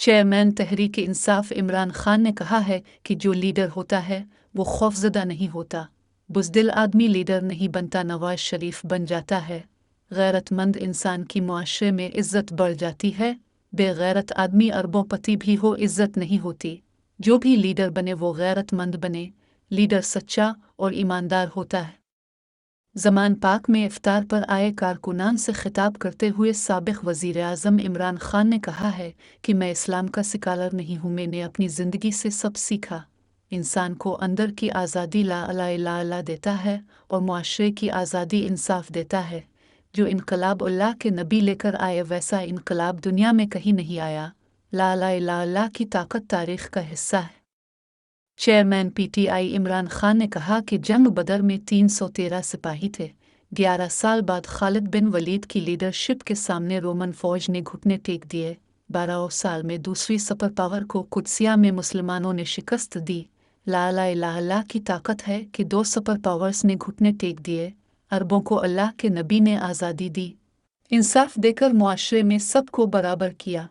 Chairman Tehreek Insaf Imran Khan نے کہا ہے کہ جو لیڈر ہوتا ہے وہ خوفزدہ نہیں ہوتا، بزدل آدمی لیڈر نہیں بنتا۔ نواز شریف بن جاتا ہے، غیرت مند انسان کی معاشرے میں عزت بڑھ جاتی ہے، بے غیرت آدمی اربوں پتی بھی ہو عزت نہیں ہوتی۔ جو بھی لیڈر بنے وہ غیرت مند بنے، لیڈر سچا اور ایماندار ہوتا ہے۔ زمان پاک میں افطار پر آئے کارکنان سے خطاب کرتے ہوئے سابق وزیر اعظم عمران خان نے کہا ہے کہ میں اسلام کا سکالر نہیں ہوں، میں نے اپنی زندگی سے سب سیکھا۔ انسان کو اندر کی آزادی لا الہ الا اللہ دیتا ہے اور معاشرے کی آزادی انصاف دیتا ہے۔ جو انقلاب اللہ کے نبی لے کر آئے ویسا انقلاب دنیا میں کہیں نہیں آیا۔ لا الہ الا اللہ کی طاقت تاریخ کا حصہ ہے۔ Chairman P T I Imran Khan نے کہا کہ جنگ بدر میں 313 سپاہی تھے، 11 سال بعد خالد بن ولید کی لیڈرشپ کے سامنے رومن فوج نے گھٹنے ٹیک دیے۔ 12 سال میں دوسری سپر پاور کو قدسیہ میں مسلمانوں نے شکست دی۔ لا الہ الا اللہ کی طاقت ہے کہ 2 سپر پاورز نے گھٹنے ٹیک دیے، عربوں کو اللہ کے نبی نے آزادی دی، انصاف دے کر معاشرے میں سب کو برابر کیا۔